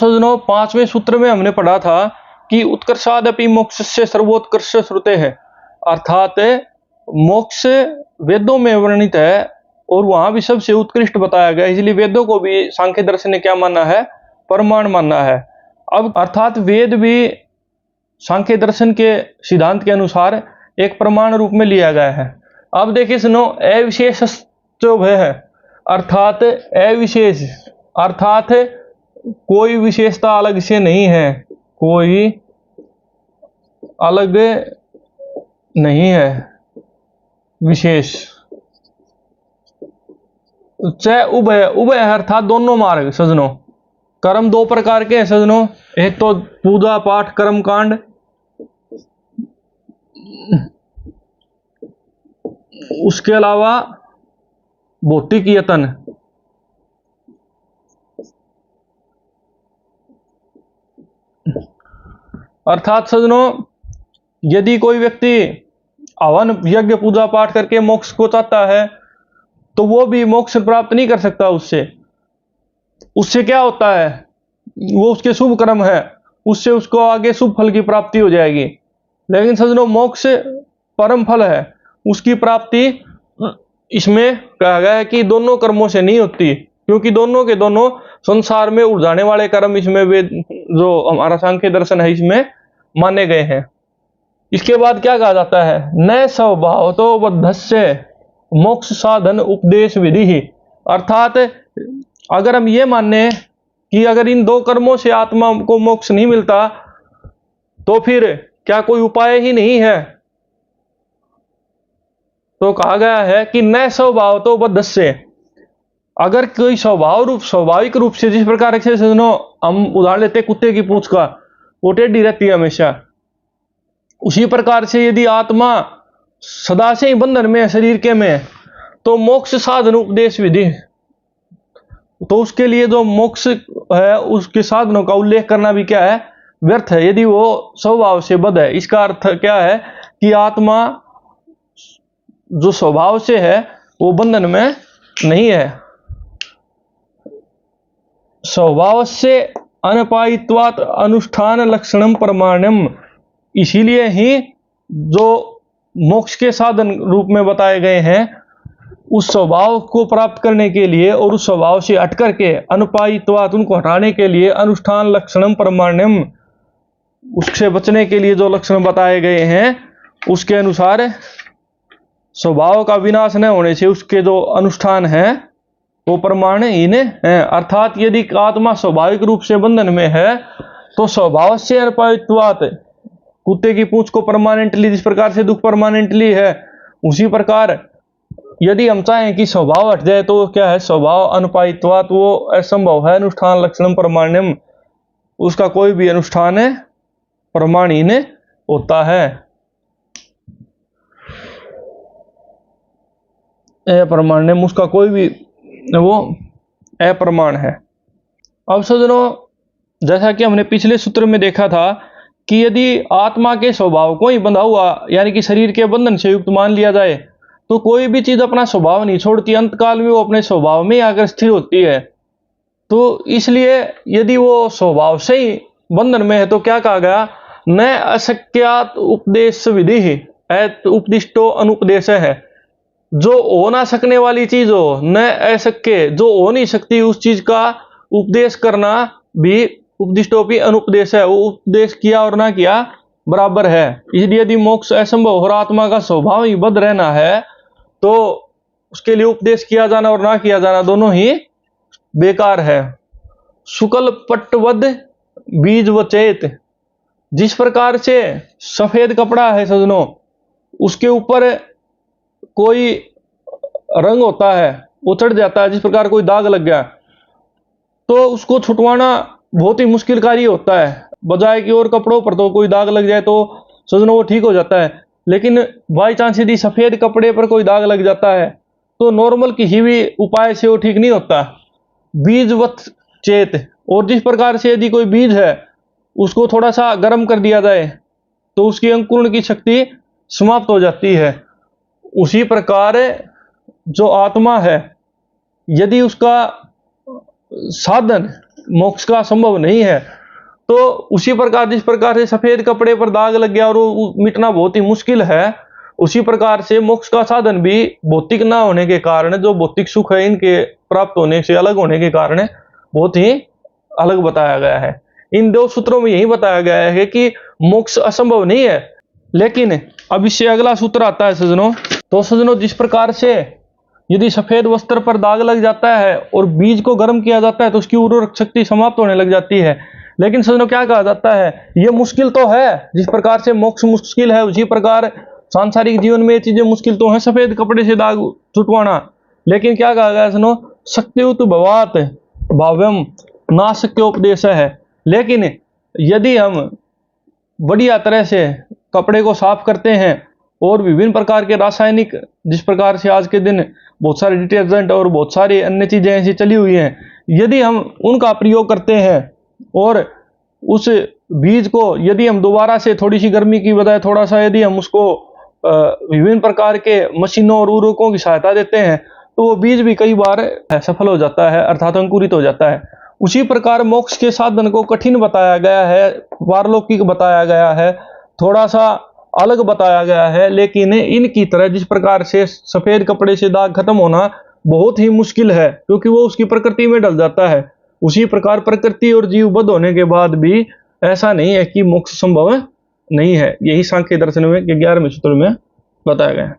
सज्जनों, 5वें सूत्र में हमने पढ़ा था कि उत्कर्षादपि मोक्षस्य सर्वोत्कर्ष श्रुते है, अर्थात मोक्ष वेदों में वर्णित है और वहां भी सबसे उत्कृष्ट बताया गया, इसलिए वेदों को भी सांख्य दर्शन ने क्या माना है, प्रमाण माना है। अब अर्थात वेद भी सांख्य दर्शन के सिद्धांत के अनुसार एक प्रमाण रूप में लिया गया है। अब देखिए सुनो, अविशेष जो है, अर्थात अविशेष अर्थात कोई विशेषता अलग से नहीं है, कोई अलग नहीं है विशेष। च उभय, उभय अर्थात दोनों मार्ग। सजनों, कर्म दो प्रकार के हैं सजनों, एक तो पूजा पाठ कर्म कांड, उसके अलावा भौतिक यतन। अर्थात सजनों, यदि कोई व्यक्ति हवन यज्ञ पूजा पाठ करके मोक्ष को चाहता है तो वो भी मोक्ष प्राप्त नहीं कर सकता। उससे क्या होता है, वो उसके शुभ कर्म है, उससे उसको आगे शुभ फल की प्राप्ति हो जाएगी। लेकिन सजनों, मोक्ष परम फल है, उसकी प्राप्ति इसमें कहा गया है कि दोनों कर्मों से नहीं होती, क्योंकि दोनों के दोनों संसार में उड़ जाने वाले कर्म इसमें वेद जो हमारा सांख्य दर्शन है इसमें माने गए हैं। इसके बाद क्या कहा जाता है, न स्वभाव तो बद्धस्य मोक्ष साधन उपदेश विधि ही। अर्थात अगर हम ये माने कि अगर इन दो कर्मों से आत्मा को मोक्ष नहीं मिलता तो फिर क्या कोई उपाय ही नहीं है, तो कहा गया है कि न स्वभाव तो बद्धस्य, अगर कोई स्वाभाविक रूप से, जिस प्रकार से सुनो हम उदाहरण लेते कुत्ते की पूंछ का, वो टेढ़ी रहती है हमेशा, उसी प्रकार से यदि आत्मा सदा से ही बंधन में शरीर के में, तो मोक्ष साधन उपदेश विधि, तो उसके लिए जो मोक्ष है उसके साधनों का उल्लेख करना भी क्या है, व्यर्थ है, यदि वो स्वभाव से बद्ध है। इसका अर्थ क्या है कि आत्मा जो स्वभाव से है वो बंधन में नहीं है। स्वभाव से अनपायित्वात् अनुष्ठान लक्षणम प्रमाणम, इसीलिए ही जो मोक्ष के साधन रूप में बताए गए हैं उस स्वभाव को प्राप्त करने के लिए और उस स्वभाव से हट करके अनुपायित्वात् उनको हटाने के लिए अनुष्ठान लक्षणम प्रमाण्यम, उससे बचने के लिए जो लक्षण बताए गए हैं उसके अनुसार स्वभाव का विनाश न होने से उसके जो अनुष्ठान है वो प्रमाणहीन है। अर्थात यदि आत्मा स्वाभाविक रूप से बंधन में है तो स्वभाव से अनुपायित्वात्, कुत्ते की पूंछ को परमानेंटली जिस प्रकार से दुख परमानेंटली है, उसी प्रकार यदि हम चाहें कि स्वभाव हट जाए तो क्या है, स्वभाव अनुपायित्वात् वो असंभव है। अनुष्ठान लक्षणम प्रमाण्यम, उसका कोई भी अनुष्ठान प्रमाणहीन होता है, अप्रमाण्यम, उसका कोई भी वो अप्रमाण है। अब सज्जनों, जैसा कि हमने पिछले सूत्र में देखा था कि यदि आत्मा के स्वभाव को ही बंधा हुआ यानी कि शरीर के बंधन से युक्त मान लिया जाए तो कोई भी चीज अपना स्वभाव नहीं छोड़ती, अंतकाल में वो अपने स्वभाव में ही आकर स्थिर होती है। तो इसलिए यदि वो स्वभाव से ही बंधन में है तो क्या कहा गया, न अशक्यात उपदेश विधि ही उपदिष्टो अनुपदेश है। जो हो ना सकने वाली चीज हो, न अशक्य जो हो नहीं सकती उस चीज का उपदेश करना भी उपदिष्टोपि अनुपदेश है, वो उपदेश किया और ना किया बराबर है। इसलिए यदि मोक्ष असंभव और आत्मा का स्वभाव ही बद्ध रहना है तो उसके लिए उपदेश किया जाना और ना किया जाना दोनों ही बेकार है। शुक्ल पट्टवद बीज व चेत, जिस प्रकार से सफेद कपड़ा है सजनों, उसके ऊपर कोई रंग होता है वो चढ़ जाता है, जिस प्रकार कोई दाग लग गया तो उसको छुटवाना बहुत ही मुश्किल कार्य होता है, बजाय कि और कपड़ों पर तो कोई दाग लग जाए तो सजनों वो ठीक हो जाता है। लेकिन बाई चांस यदि सफेद कपड़े पर कोई दाग लग जाता है तो नॉर्मल किसी भी उपाय से वो ठीक नहीं होता। बीजवत चेत, और जिस प्रकार से यदि कोई बीज है उसको थोड़ा सा गर्म कर दिया जाए तो उसकी अंकुरण की शक्ति समाप्त हो जाती है, उसी प्रकार जो आत्मा है यदि उसका साधन मोक्ष का संभव नहीं है। तो उसी प्रकार जिस प्रकार से सफेद कपड़े पर दाग लग गया और वो मिटना बहुत ही मुश्किल है, उसी प्रकार से मोक्ष का साधन भी भौतिक ना होने के कारण, जो भौतिक सुख है इनके प्राप्त होने से अलग होने के कारण बहुत ही अलग बताया गया है। इन दो सूत्रों में यही बताया गया है कि मोक्ष असंभव नहीं है। लेकिन अब इससे अगला सूत्र आता है सज्जनों। तो सज्जनों, जिस प्रकार से यदि सफेद वस्त्र पर दाग लग जाता है और बीज को गर्म किया जाता है तो उसकी उर्वरक शक्ति समाप्त होने लग जाती है। लेकिन सज्जनों, क्या कहा जाता है, यह मुश्किल तो है, जिस प्रकार से मोक्ष मुश्किल है उसी प्रकार सांसारिक जीवन में ये चीजें मुश्किल तो है, सफेद कपड़े से दाग छुटवाना। लेकिन क्या कहा गया सुनो, शक्तियुत भवात भाव्यम नाशक्योपदेश है। लेकिन यदि हम बढ़िया तरह से कपड़े को साफ करते हैं और विभिन्न प्रकार के रासायनिक, जिस प्रकार से आज के दिन बहुत सारे डिटर्जेंट और बहुत सारी अन्य चीजें ऐसी चली हुई हैं, यदि हम उनका प्रयोग करते हैं और उस बीज को यदि हम दोबारा से थोड़ी सी गर्मी की बजाय थोड़ा सा यदि हम उसको विभिन्न प्रकार के मशीनों और उर्वरकों की सहायता देते हैं तो वो बीज भी कई बार सफल हो जाता है, अर्थात अंकुरित हो जाता है। उसी प्रकार मोक्ष के साधन को कठिन बताया गया है, पारलौकिक बताया गया है, थोड़ा सा अलग बताया गया है। लेकिन इनकी तरह जिस प्रकार से सफेद कपड़े से दाग खत्म होना बहुत ही मुश्किल है, क्योंकि वो उसकी प्रकृति में डल जाता है, उसी प्रकार प्रकृति और जीव बद्ध होने के बाद भी ऐसा नहीं है कि मोक्ष संभव नहीं है। यही सांख्य दर्शन में 11वें सूत्र में बताया गया है।